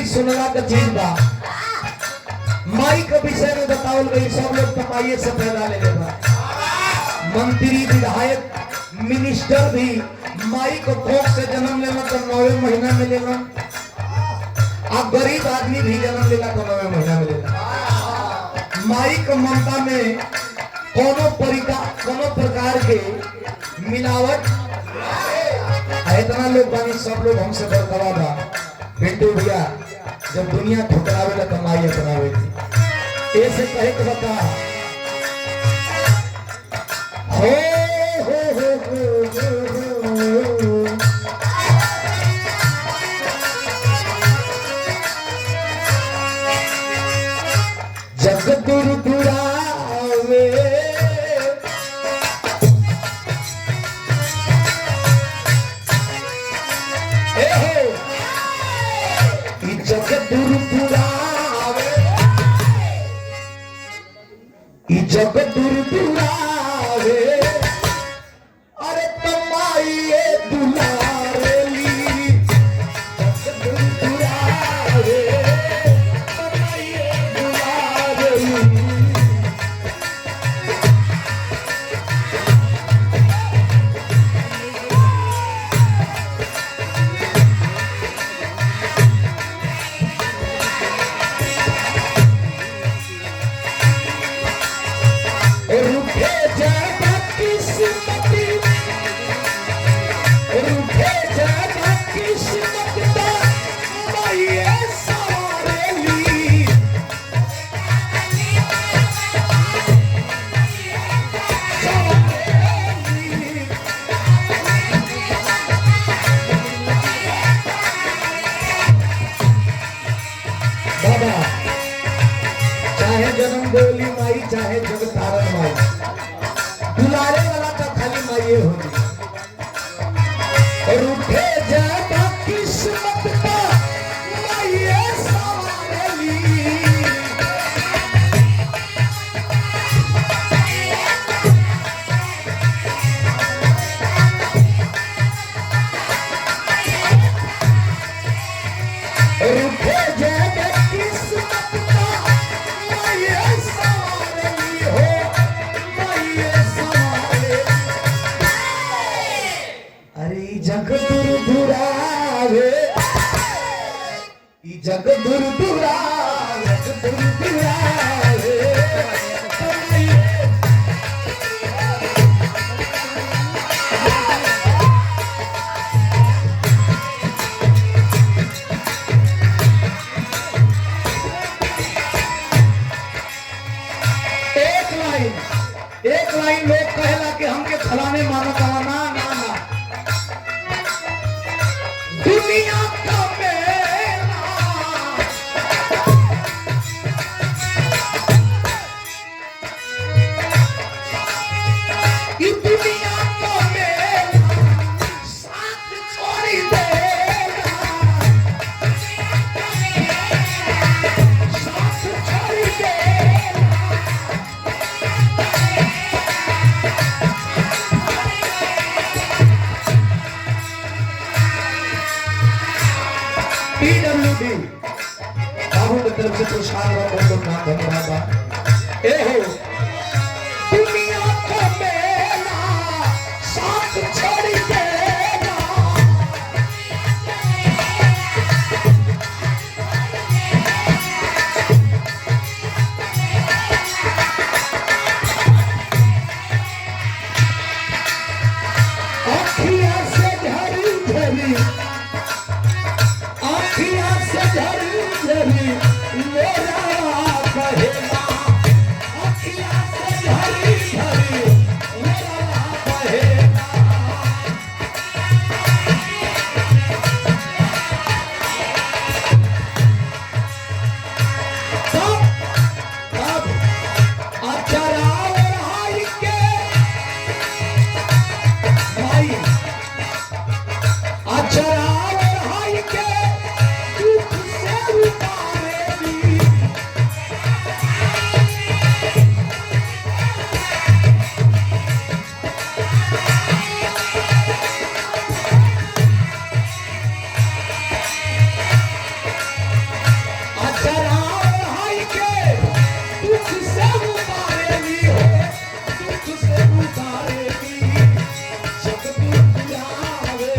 सुनला का चीज बा माई के विषय में बताओ गई। सब लोग कमाइए से पैदा ले लेगा। मंत्री विधायक मिनिस्टर भी माई को कोख से जन्म लेना तो 9वें महीना में लेना। आप गरीब आदमी भी जन्म लेना तो 9वें महीना में लेना। माई को ममता में कोनो प्रकार के मिलावट इतना लोग बानी। सब लोग हमसे बरकरार बा। पिंटू भैया जब दुनिया ठुकरावे तो माई अपनावे थी। ऐसे कहे तो बता हो जग दूर दुरावे जग दूर दुरावे अरे तमाइए दुलारेली। जग दूर दुरावे तमाइए दुलारेली। चाहे जन्म देवली माई चाहे जग तारण माई, दुलारे वाला तो खाली माई होगी। और उठे जाता किस्मत का माई सवारेली। और उठे जाता किस्मत जग दूर दुरावे, जग दूर दुरावे, दूर दुरावे। एक लाइन लोग कहला कि हमके फलाने मानो कवाना दुनिया का मेला, ये दुनिया का मेला साथ छोड़ी देगा, साथ छोड़ी देगा। PWD बाबू की तरफ से पुरस्कार बहुत बहुत धन्यवाद। ए हो दुनिया का मेला साथ छोड़ देगा, चरार हाय के दुख से उतारेगी। चरार हाय के दुख से उतारेगी हो, दुख से उतारेगी। जगदुलावे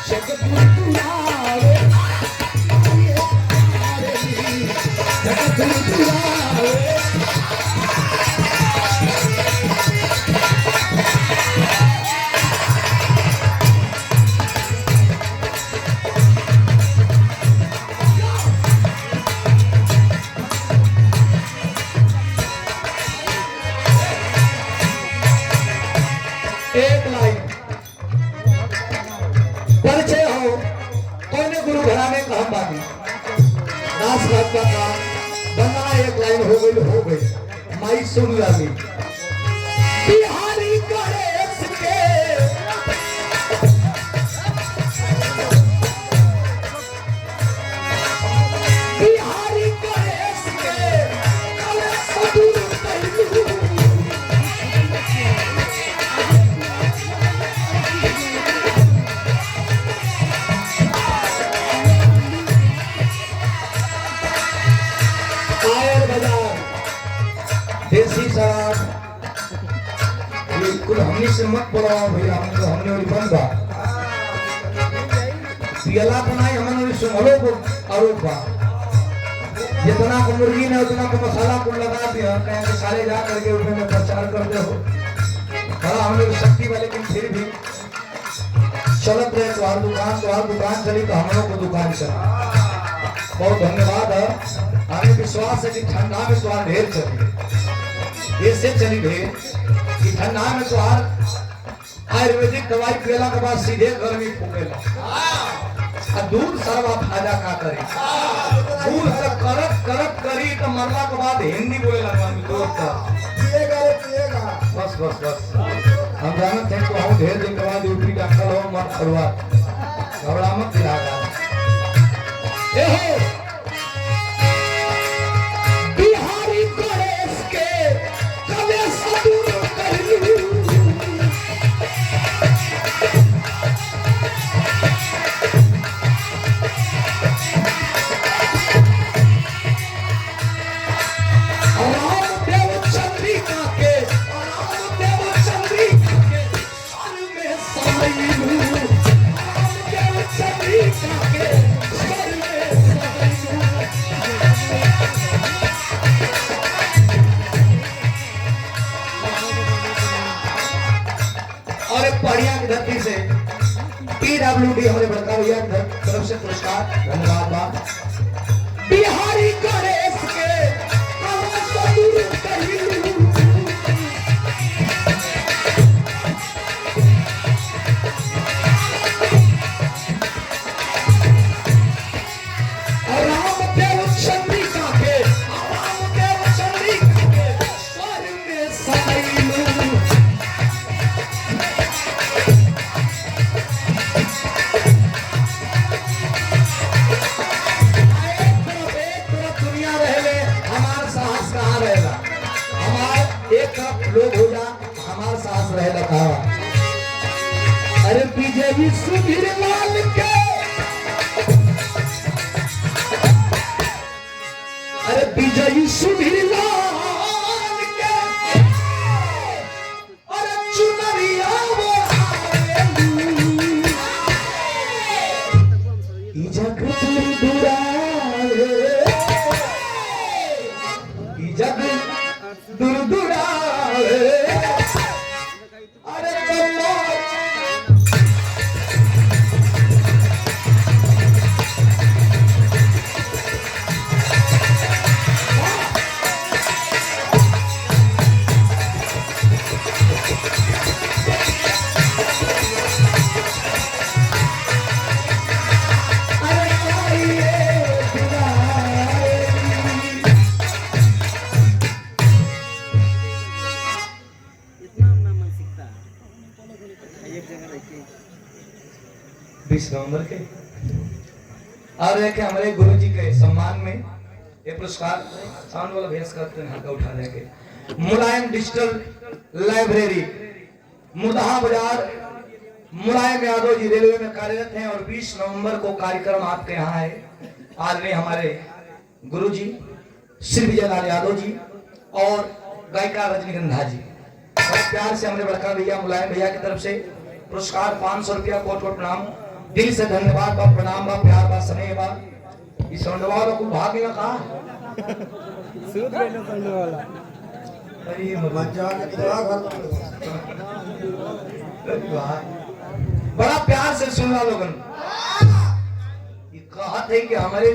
जगदुलावे जगदुलावे। एक लाइन परिचय हो कौन गुरु घराने का हम बाकी दास साहब का काम बना। एक लाइन हो गई माई सुन लाली। बिहारी गणेश के बिहारी गणेश के कलश दूर कैलू। देसी शराब बिल्कुल हमने से मत बोलाओ भैया, हमने वाली बंद बा पियला बनाई हमने वाली सुमलो को आरोप बा। जितना को मुर्गी ने उतना को मसाला को लगा दिया कहीं के साले जा करके उसमें में प्रचार करते हो। बड़ा हम लोग शक्ति वाले, लेकिन फिर भी चलत रहे। तो हर दुकान चली तो हम लोग को दुकान चला। बहुत धन्यवाद है। हमें विश्वास है कि ठंडा में तो ढेर चली, ऐसे चली ढेर कि ठंडा में तो आयुर्वेदिक दवाई पीला के बाद सीधे गर्मी फूकेला। दूध सरवा फायदा का करी, दूध से करत करत करी तो मरला के बाद हिंदी बोले लगा पिएगा। बस बस बस हम जानते हैं तो हम ढेर दिन के बाद ड्यूटी डॉक्टर हो मत करवा घबरा मत दिलागा। बिहारी गणेश के कलेश दूर कैलू। रामदेव चंद्रिका के स्वर में समैलू। रामदेव चंद्रिका के स्वर में समैलू। और एक पढ़िया की धरती से PWD हमारे बड़का भैया की तरफ से पुरस्कार धन्यवाद बा। बिहारी गणेश के कलश दूर कैलू। रामदेव चंद्रिका के स्वर में समैलू। एक लोग हो जा हमारा साहस रहे लगा। अरे बीजेपी सुधीर लाल के, अरे विजयी सुधीर लाल के, अरे चुनरिया वो जग दूर दुराए। अरे एक जगह रहती 20 नवंबर के। और एक हमारे गुरु जी के सम्मान में ये पुरस्कार साउंड वाला भेस करते हैं, हल्का उठा देंगे। मुलायम डिजिटल लाइब्रेरी मुर्दाहा बाजार, मुलायम यादव जी रेलवे में कार्यरत हैं और 20 नवंबर को कार्यक्रम आपके यहाँ है। आदरणीय हमारे गुरु जी श्री विजयलाल यादव जी और गायिका रजनीगंधा जी, बड़े प्यार से हमारे बड़का भैया मुलायम भैया की तरफ से पुरस्कार 500 रुपया कोट कोट प्रणाम, दिल से धन्यवाद बा, प्रणाम बा, प्यार बा, स्नेह बा। इस वाला को भाग में कहा सूद लेने करने वाला अरे बड़ा प्यार से सुनना लोगन। ये कहत है कि हमारे